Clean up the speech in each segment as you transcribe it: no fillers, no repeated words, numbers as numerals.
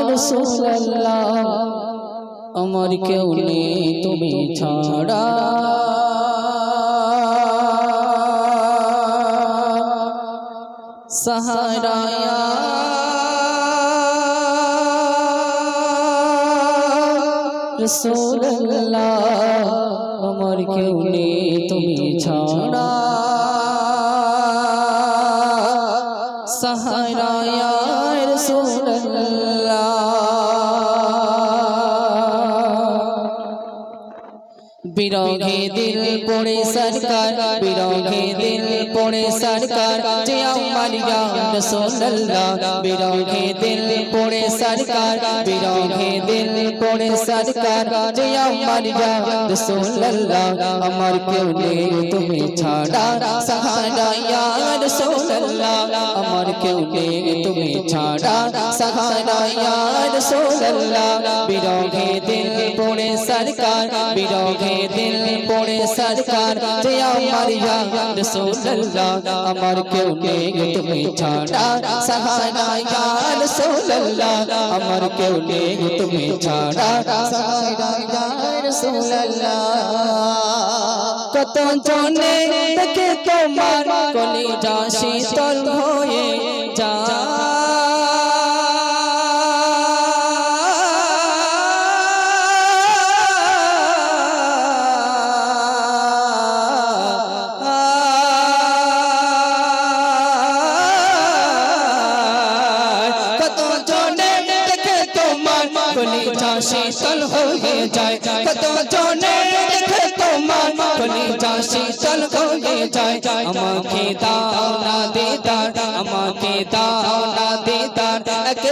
রাসূলুল্লাহ আমার কেউ নেই তুমি ছাড়া সাহারা ইয়া রাসূলুল্লাহ আমার কেউ নেই তুমি ছাড়া সাহারা ইয়া রাসূলুল্লাহ বিরহে দিল পড়ে সরকার বিরহে দিল পড়ে সরকার যে আমার ইয়া রাসূলুল্লাহ বিরহে দিল পড়ে সরকার বিরহে দিল পড়ে সরকার যে আমার ইয়া রাসূলুল্লাহ আমার কেউ নেই তুমি ছাড়া সাহারা ইয়া রাসূলুল্লাহ আমার কেউ নেই তুমি ছাড়া সাহারা ইয়া রাসূলুল্লাহ বিরহে দিল পড়ে সরকার বিরহে দিল পড়ে সরকার যে আমার ইয়া রাসূলুল্লাহ আমার কেউ নেই তুমি ছাড়া সাহারা ইয়া রাসূলুল্লাহ আমার কেউ নেই তুমি ছাড়া সাহারা ইয়া রাসূলুল্লাহ কত জনে দেখে তোমার কলিজা শীতল হয়ে যায় কলিজা শীতল হয়ে যায় কত জনে দেখে তোমার কলিজা শীতল হয়ে যায় আমাকে দাও না দিদার আমাকে দাও না দিদার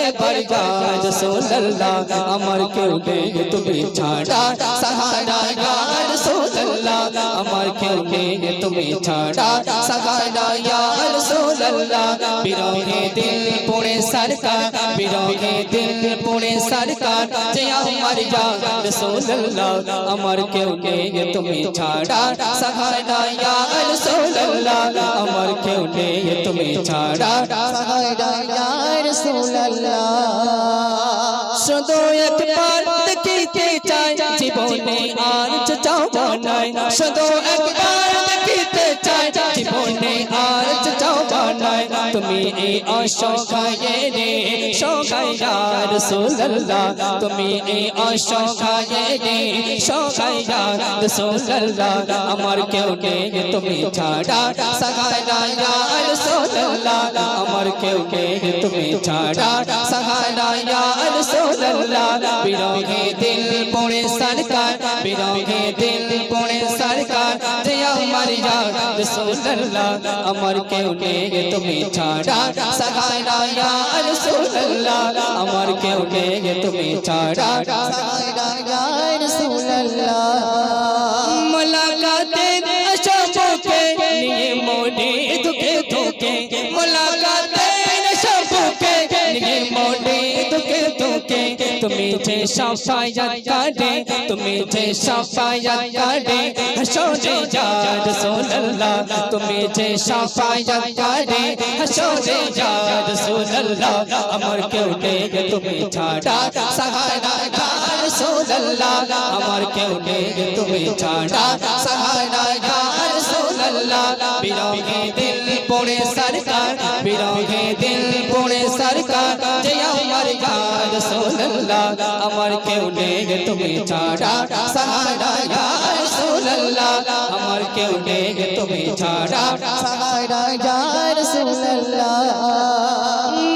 একবার ইয়া রাসূলুল্লাহ আমার কেউ নেই তুমি ছাড়া সাহারা ইয়া রাসূলুল্লাহ আমার কেউ নেই তুমি ছাড়া সাহারা ইয়া রাসূলুল্লাহ বিরহে দিল পড়ে সরকার বিরহে দিল পড়ে সরকার যে আমার ইয়া রাসূলুল্লাহ আমার কেউ নেই তুমি ছাড়া সাহারা ইয়া রাসূলুল্লাহ আমার কেউ নেই তুমি ছাড়া সাহারা ইয়া রাসূলুল্লাহ শুধু একবার দেখিতে চাই জীবনে আর চাওয়া নাই শুধু একবার দেখিতে চাই জীবনে আর চাওয়া নাই তুমি এই অসহায় রে সহায় ইয়া রাসূলুল্লাহ তুমি এই অসহায় রে সহায় ইয়া রাসূলুল্লাহ আমার কেউ নেই তুমি ছাড়া সাহারা ইয়া রাসূলুল্লাহ আমার কেউ নেই তুমি ছাড়া সাহারা ইয়া রাসূলুল্লাহ বিরহে দিল পড়ে সরকার বিরহে দিল পড়ে সরকার যে আমার ইয়া রাসূলুল্লাহ আমার কেউ নেই তুমি ছাড়া সাহারা ইয়া রাসূলুল্লাহ আমার কেউ নেই তুমি ছাড়া সাহারা ইয়া রাসূলুল্লাহ মুলাকাতের আশাকে নিয়ে মনে দুঃখে ধোকে মুলাকাতের আশাকে নিয়ে মনে দুঃখে ধোকে তুমি যে শাফায়াত করে তুমি যে শাফায়াত করে হাসরে ইয়া রাসূলুল্লাহ তুমি যে শাফায়াত করে হাসরে ইয়া রাসূলুল্লাহ আমার কেউ নেই তুমি ছাড়া সাহারা ইয়া রাসূলুল্লাহ আমার কেউ নেই তুমি ছাড়া সাহারা ইয়া রাসূলুল্লাহ বিরহে দিল পড়ে সরকার বিরহে দিল পড়ে সরকার যে আমার ইয়া রাসূলুল্লাহ আমার কেউ নেই তুমি ছাড়া সাহারা ইয়া রাসূলুল্লাহ আমার কেউ নেই তুমি ছাড়া সাহারা ইয়া রাসূলুল্লাহ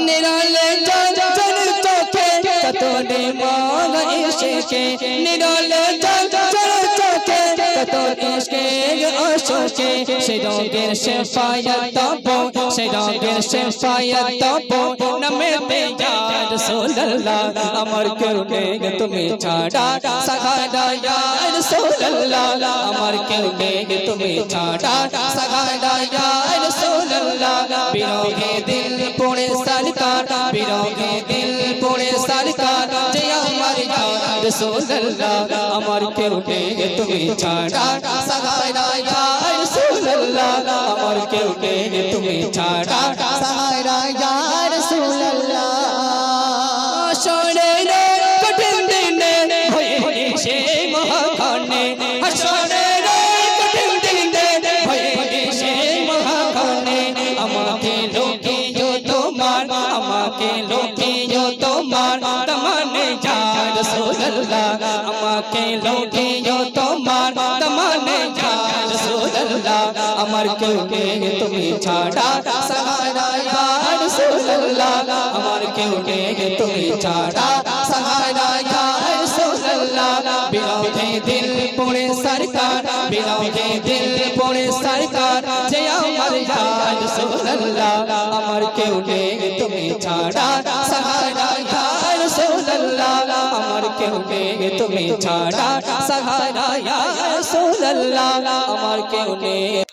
নিরালে জান চোখে কত নে মাগা ইশকে নিরালে জান চোখে কত ইশকে আশকে সে রোগের শেফায়াত তব সে রোগের শেফায়াত তব নামে তে ইয়া রাসূলুল্লাহ আমার কেউ নেই তুমি ছাড়া সাহারা ইয়া রাসূলুল্লাহ আমার কেউ নেই তুমি ছাড়া সাহারা ইয়া রাসূলুল্লাহ বিরহে দিল পড়ে সরকার বিরহে দিল পড়ে সরকার যে আমার ইয়া রাসূলুল্লাহ আমার কেউ নেই তুমি ছাড়া সাহারা ইয়া রাসূলুল্লাহ আমার কেউ নেই তুমি ছাড়া সাহারা ইয়া রাসূলুল্লাহ সরে তোমার তমানে ইয়া রাসূলুল্লাহ আমাকে লুটিও তোমার তমানে ইয়া রাসূলুল্লাহ আমার কেউ নেই তুমি ছাড়া সাহারা ইয়া রাসূলুল্লাহ আমার কেউ নেই তুমি ছাড়া সাহারা ইয়া রাসূলুল্লাহ বিরোধে দিল পড়ে সরকার বিরোধে দিল পড়ে সরকার যে আমার ইয়া রাসূলুল্লাহ আমার কেউ নেই তুমি ছাড়া সাহারা ইয়া রাসূলুল্লাহ আমার কেউ নেই তুমি ছাড়া সাহারা ইয়া রাসূলুল্লাহ আমার কেউ নেই